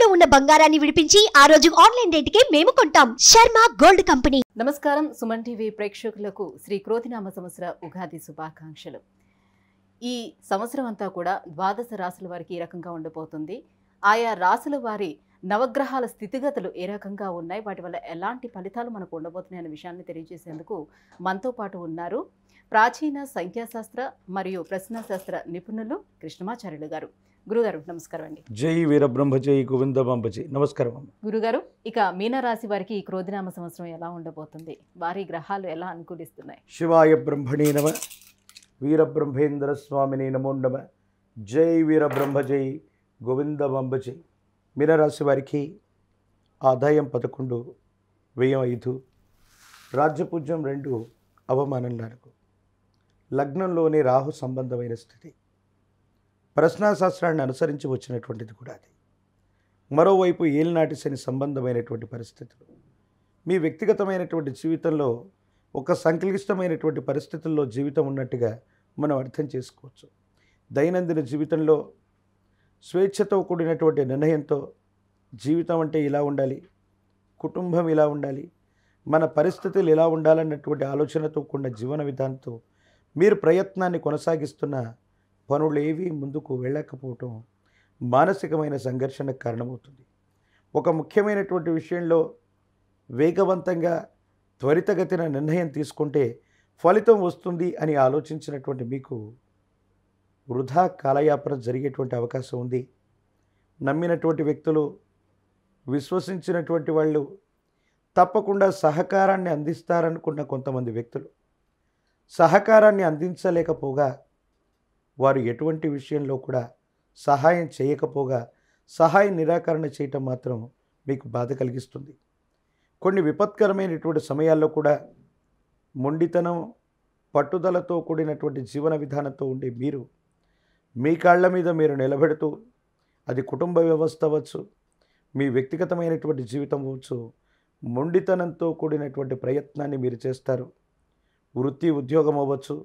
తాకట్టులో ఉన్న బంగారాన్ని విడిపించి ఆ రోజు ఆన్లైన్ రేటుకే మేము కొంటాం. Sharma gold company. నమస్కారం. సుమన్ టీవీ ప్రేక్షకులకు శ్రీ క్రోధినామ సంవత్సర ఉగాది శుభాకాంక్షలు. ఈ సంవత్సరం అంతా కూడా ద్వాదశ రాశుల వారికి ఏ రకంగా ఉండబోతుంది, ఆయా రాశుల వారి నవగ్రహాల స్థితిగతులు ఏ రకంగా ఉన్నాయి, వాటి వల్ల ఎలాంటి ఫలితాలు మనకు ఉండబోతున్నాయి అనే విషయాన్ని తెలియజేసేందుకు మనతో పాటు ఉన్నారు ప్రాచీన సంఖ్యాశాస్త్ర మరియు ప్రశ్నశాస్త్ర నిపుణులు కృష్ణమాచార్యులు గారు. గురుగారు నమస్కారం అండి. జై వీరబ్రహ్మ జై గోవిందబాంబ జై. నమస్కారం. గురుగారు, ఇక మీనరాశి వారికి ఈ క్రోధినామ సంవత్సరం ఎలా ఉండబోతుంది, వారి గ్రహాలు ఎలా అనుకూలిస్తున్నాయి? శివాయ బ్రహ్మణే నమ, వీరబ్రహ్మేంద్ర స్వామిని నమో నమ. జై వీరబ్రహ్మ జై గోవిందబాంబ జై. మీనరాశి వారికి ఆదాయం 11, వ్యయం 5, రాజ్యపూజ్యం 2, అవమానం 4. లగ్నంలోని రాహు సంబంధమైన స్థితి. ప్రశ్నాశాస్త్రాన్ని అనుసరించి వచ్చినటువంటిది కూడా అది. మరోవైపు ఏలినాటి శని సంబంధమైనటువంటి పరిస్థితులు. మీ వ్యక్తిగతమైనటువంటి జీవితంలో ఒక సంక్లిష్టమైనటువంటి పరిస్థితుల్లో జీవితం ఉన్నట్టుగా మనం అర్థం చేసుకోవచ్చు. దైనందిన జీవితంలో స్వేచ్ఛతో కూడినటువంటి నిర్ణయంతో జీవితం అంటే ఇలా ఉండాలి, కుటుంబం ఇలా ఉండాలి, మన పరిస్థితులు ఇలా ఉండాలన్నటువంటి ఆలోచనతో కూడిన జీవన విధానంతో మీరు ప్రయత్నాన్ని కొనసాగిస్తున్న పనులు ఏవి ముందుకు వెళ్ళకపోవటం మానసికమైన సంఘర్షణకు కారణమవుతుంది. ఒక ముఖ్యమైనటువంటి విషయంలో వేగవంతంగా త్వరితగతిన నిర్ణయం తీసుకుంటే ఫలితం వస్తుంది అని ఆలోచించినటువంటి మీకు వృధా కాలయాపన జరిగేటువంటి అవకాశం ఉంది. నమ్మినటువంటి వ్యక్తులు, విశ్వసించినటువంటి వాళ్ళు తప్పకుండా సహకారాన్ని అందిస్తారనుకున్న కొంతమంది వ్యక్తులు సహకారాన్ని అందించలేకపోగా, వారు ఎటువంటి విషయంలో కూడా సహాయం చేయకపోగా సహాయ నిరాకరణ చేయటం మాత్రం మీకు బాధ కలిగిస్తుంది. కొన్ని విపత్కరమైనటువంటి సమయాల్లో కూడా మొండితనం, పట్టుదలతో కూడినటువంటి జీవన విధానంతో ఉండే మీరు మీ కాళ్ళ మీద మీరు నిలబెడుతూ, అది కుటుంబ వ్యవస్థ అవ్వచ్చు, మీ వ్యక్తిగతమైనటువంటి జీవితం అవ్వచ్చు, మొండితనంతో కూడినటువంటి ప్రయత్నాన్ని మీరు చేస్తారు. వృత్తి ఉద్యోగం అవ్వచ్చు,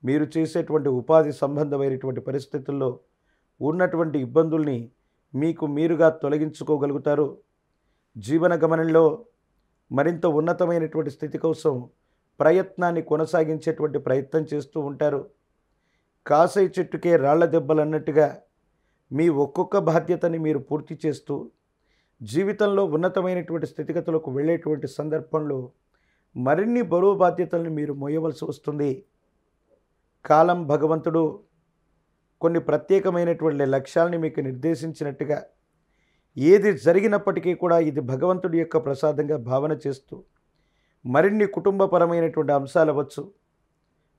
మీరు చేసేటువంటి ఉపాధి సంబంధమైనటువంటి పరిస్థితుల్లో ఉన్నటువంటి ఇబ్బందుల్ని మీకు మీరుగా తొలగించుకోగలుగుతారు. జీవన గమనంలో మరింత ఉన్నతమైనటువంటి స్థితి కోసం ప్రయత్నాన్ని కొనసాగించేటువంటి ప్రయత్నం చేస్తూ ఉంటారు. కాసై చెట్టుకే రాళ్ల దెబ్బలు అన్నట్టుగా మీ ఒక్కొక్క బాధ్యతని మీరు పూర్తి చేస్తూ జీవితంలో ఉన్నతమైనటువంటి స్థితిగతులకు వెళ్ళేటువంటి సందర్భంలో మరిన్ని బరువు బాధ్యతలను మీరు మోయవలసి వస్తుంది. కాలం, భగవంతుడు కొన్ని ప్రత్యేకమైనటువంటి లక్ష్యాలని మీకు నిర్దేశించినట్టుగా ఏది జరిగినప్పటికీ కూడా ఇది భగవంతుడి యొక్క ప్రసాదంగా భావన చేస్తూ మరిన్ని కుటుంబపరమైనటువంటి అంశాలు అవ్వచ్చు,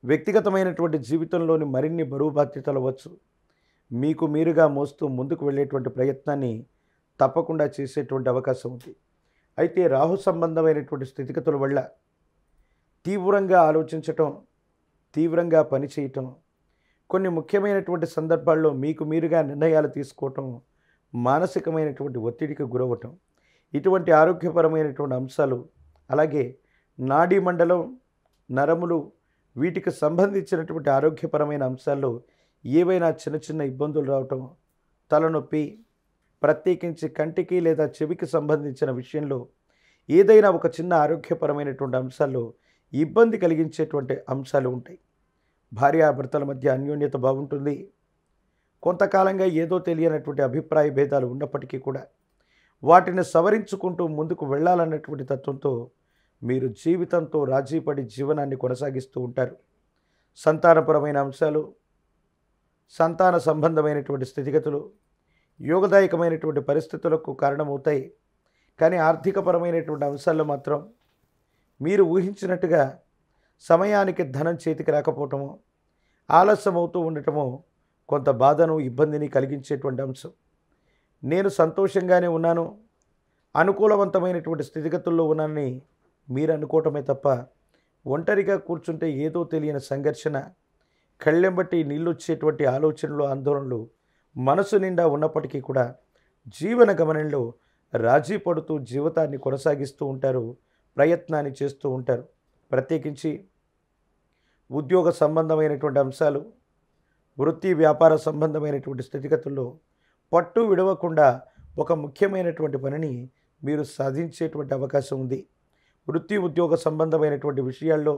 వ్యక్తిగతమైనటువంటి జీవితంలోని మరిన్ని బరువు బాధ్యతలు అవ్వచ్చు, మీకు మీరుగా మోస్తూ ముందుకు వెళ్ళేటువంటి ప్రయత్నాన్ని తప్పకుండా చేసేటువంటి అవకాశం ఉంది. అయితే రాహు సంబంధమైనటువంటి స్థితిగతుల వల్ల తీవ్రంగా ఆలోచించటం, తీవ్రంగా పనిచేయటం, కొన్ని ముఖ్యమైనటువంటి సందర్భాల్లో మీకు మీరుగా నిర్ణయాలు తీసుకోవటం, మానసికమైనటువంటి ఒత్తిడికి గురవటం, ఇటువంటి ఆరోగ్యపరమైనటువంటి అంశాలు, అలాగే నాడీ మండలం, నరములు, వీటికి సంబంధించినటువంటి ఆరోగ్యపరమైన అంశాల్లో ఏవైనా చిన్న చిన్న ఇబ్బందులు రావటం, తలనొప్పి, ప్రత్యేకించి కంటికి లేదా చెవికి సంబంధించిన విషయంలో ఏదైనా ఒక చిన్న ఆరోగ్యపరమైనటువంటి అంశాల్లో ఇబ్బంది కలిగించేటువంటి అంశాలు ఉంటాయి. భార్యాభర్తల మధ్య అన్యోన్యత బాగుంటుంది. కొంతకాలంగా ఏదో తెలియనటువంటి అభిప్రాయ భేదాలు ఉన్నప్పటికీ కూడా వాటిని సవరించుకుంటూ ముందుకు వెళ్ళాలన్నటువంటి తత్వంతో మీరు జీవితంతో రాజీపడి జీవనాన్ని కొనసాగిస్తూ ఉంటారు. సంతానపరమైన అంశాలు, సంతాన సంబంధమైనటువంటి స్థితిగతులు యోగదాయకమైనటువంటి పరిస్థితులకు కారణమవుతాయి. కానీ ఆర్థికపరమైనటువంటి అంశాల్లో మాత్రం మీరు ఊహించినట్టుగా సమయానికి ధనం చేతికి రాకపోవటము, ఆలస్యం అవుతూ ఉండటము కొంత బాధను, ఇబ్బందిని కలిగించేటువంటి అంశం. నేను సంతోషంగానే ఉన్నాను, అనుకూలవంతమైనటువంటి స్థితిగతుల్లో ఉన్నానని మీరు అనుకోవటమే తప్ప ఒంటరిగా కూర్చుంటే ఏదో తెలియని సంఘర్షణ, కళ్ళెం బట్టి నీళ్ళొచ్చేటువంటి ఆలోచనలు, ఆందోళనలు మనసు నిండా ఉన్నప్పటికీ కూడా జీవన గమనంలో రాజీ పడుతూ జీవితాన్ని కొనసాగిస్తూ ఉంటారు, ప్రయత్నాన్ని చేస్తూ ఉంటారు. ప్రత్యేకించి ఉద్యోగ సంబంధమైనటువంటి అంశాలు, వృత్తి వ్యాపార సంబంధమైనటువంటి స్థితిగతుల్లో పట్టు విడవకుండా ఒక ముఖ్యమైనటువంటి పనిని మీరు సాధించేటువంటి అవకాశం ఉంది. వృత్తి ఉద్యోగ సంబంధమైనటువంటి విషయాల్లో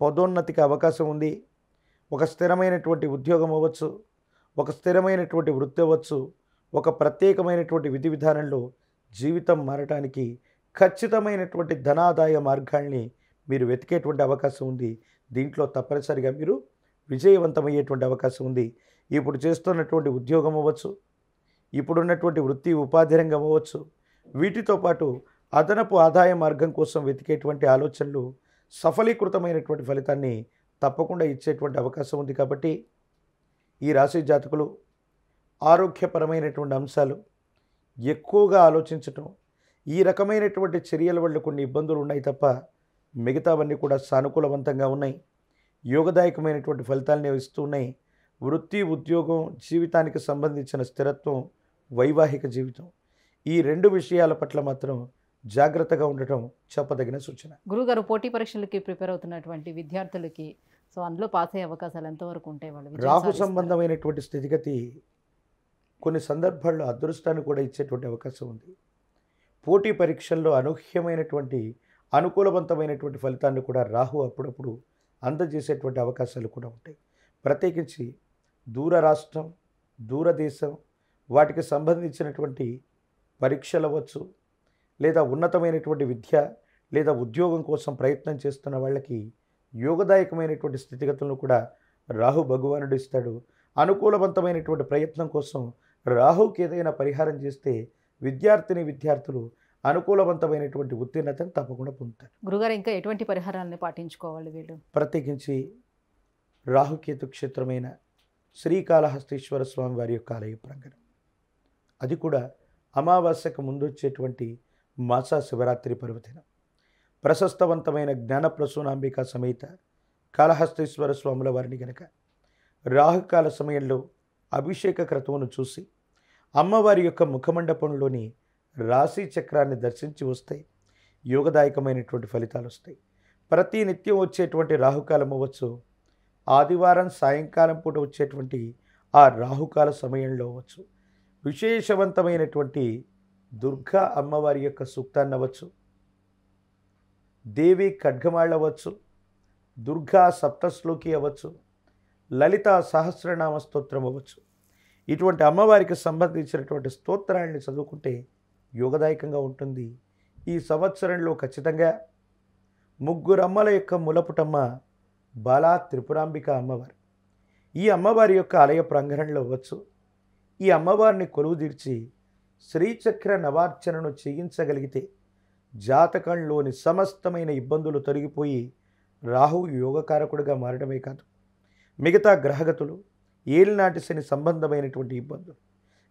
పదోన్నతికి అవకాశం ఉంది. ఒక స్థిరమైనటువంటి ఉద్యోగం అవ్వచ్చు, ఒక స్థిరమైనటువంటి వృత్తి అవ్వచ్చు, ఒక ప్రత్యేకమైనటువంటి విధి విధానంలో జీవితం మారటానికి ఖచ్చితమైనటువంటి ధనాదాయ మార్గాల్ని మీరు వెతికేటువంటి అవకాశం ఉంది. దీంట్లో తప్పనిసరిగా మీరు విజయవంతమయ్యేటువంటి అవకాశం ఉంది. ఇప్పుడు చేస్తున్నటువంటి ఉద్యోగం అవ్వచ్చు, ఇప్పుడున్నటువంటి వృత్తి ఉపాధి రంగం అవ్వచ్చు, వీటితో పాటు అదనపు ఆదాయ మార్గం కోసం వెతికేటువంటి ఆలోచనలు సఫలీకృతమైనటువంటి ఫలితాన్ని తప్పకుండా ఇచ్చేటువంటి అవకాశం ఉంది. కాబట్టి ఈ రాశి జాతకులు ఆరోగ్యపరమైనటువంటి అంశాలు ఎక్కువగా ఆలోచించటం, ఈ రకమైనటువంటి చర్యల వల్ల కొన్ని ఇబ్బందులు ఉన్నాయి తప్ప మిగతావన్నీ కూడా సానుకూలవంతంగా ఉన్నాయి. యోగదాయకమైనటువంటి ఫలితాలని ఇస్తూ ఉన్నాయి. వృత్తి ఉద్యోగం జీవితానికి సంబంధించిన స్థిరత్వం, వైవాహిక జీవితం, ఈ 2 విషయాల పట్ల మాత్రం జాగ్రత్తగా ఉండటం చెప్పదగిన సూచన. గురుగారు, పోటీ పరీక్షలకి ప్రిపేర్ అవుతున్నటువంటి విద్యార్థులకి సో అందులో పాస్ అయ్యే అవకాశాలు ఎంతవరకు ఉంటాయి? వాళ్ళు విజయం రాహు సాధిస్తారా? సంబంధమైనటువంటి స్థితిగతి కొన్ని సందర్భాల్లో అదృష్టాన్ని కూడా ఇచ్చేటువంటి అవకాశం ఉంది. పోటీ పరీక్షల్లో అనూహ్యమైనటువంటి అనుకూలవంతమైనటువంటి ఫలితాన్ని కూడా రాహు అప్పుడప్పుడు అందజేసేటువంటి అవకాశాలు కూడా ఉంటాయి. ప్రత్యేకించి దూర రాష్ట్రం, దూరదేశం, వాటికి సంబంధించినటువంటి పరీక్షలు అవ్వచ్చు, లేదా ఉన్నతమైనటువంటి విద్య లేదా ఉద్యోగం కోసం ప్రయత్నం చేస్తున్న వాళ్ళకి యోగదాయకమైనటువంటి స్థితిగతులను కూడా రాహు భగవానుడు ఇస్తాడు. అనుకూలవంతమైనటువంటి ప్రయత్నం కోసం రాహుకి ఏదైనా పరిహారం చేస్తే విద్యార్థులు అనుకూలవంతమైనటువంటి ఉత్తీర్ణతను తప్పకుండా పొందుతారు. గురుగారు, ఇంకా ఎటువంటి పరిహారాలను పాటించుకోవాలి వీళ్ళు? ప్రత్యేకించి రాహుకేతు క్షేత్రమైన శ్రీకాళహస్తీశ్వర స్వామి వారి యొక్క ఆలయ ప్రాంగణం, అది కూడా అమావాస్యకు ముందు వచ్చేటువంటి మాసా శివరాత్రి పర్వదినం, ప్రశస్తవంతమైన జ్ఞానప్రసూనాంబిక సమేత కాళహస్తీశ్వర స్వాముల వారిని గనక రాహుకాల సమయంలో అభిషేక క్రతువును చూసి అమ్మవారి యొక్క ముఖమండపంలోని రాశి చక్రాన్ని దర్శించి వస్తే యోగదాయకమైనటువంటి ఫలితాలు వస్తాయి. ప్రతి నిత్యం వచ్చేటువంటి రాహుకాలం అవ్వచ్చు, ఆదివారం సాయంకాలం పూట వచ్చేటువంటి ఆ రాహుకాల సమయంలో అవ్వచ్చు, విశేషవంతమైనటువంటి దుర్గా అమ్మవారి యొక్క సూక్తాన్ని అవ్వచ్చు, దేవి ఖడ్గమాళ్ళ అవ్వచ్చు, దుర్గా సప్తశ్లోకి అవ్వచ్చు, లలిత సహస్రనామ స్తోత్రం అవ్వచ్చు, ఇటువంటి అమ్మవారికి సంబంధించినటువంటి స్తోత్రాన్ని చదువుకుంటే యోగదాయకంగా ఉంటుంది. ఈ సంవత్సరంలో ఖచ్చితంగా 3 అమ్మల యొక్క ములపుటమ్మ బాలా త్రిపురాంబిక అమ్మవారు ఈ అమ్మవారి యొక్క ఆలయ ప్రాంగణంలో అవ్వచ్చు. ఈ అమ్మవారిని కొలువు తీర్చి శ్రీచక్ర నవార్చనను చేయించగలిగితే జాతకంలోని సమస్తమైన ఇబ్బందులు తొలగిపోయి రాహువు యోగకారకుడిగా మారడమే కాదు, మిగతా గ్రహగతులు, ఏలినాటి శని సంబంధమైనటువంటి ఇబ్బందులు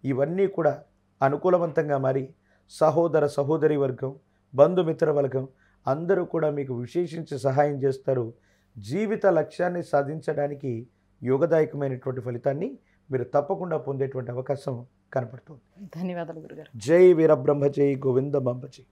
ఇవన్నీ కూడా అనుకూలవంతంగా మారి సహోదర సహోదరి వర్గం, బంధుమిత్ర వర్గం అందరూ కూడా మీకు విశేషించి సహాయం చేస్తారు. జీవిత లక్ష్యాన్ని సాధించడానికి యోగదాయకమైనటువంటి ఫలితాన్ని మీరు తప్పకుండా పొందేటువంటి అవకాశం కనపడుతుంది. ధన్యవాదాలు గురుగారు. జై వీరబ్రహ్మ, జై గోవింద బాంబ జై.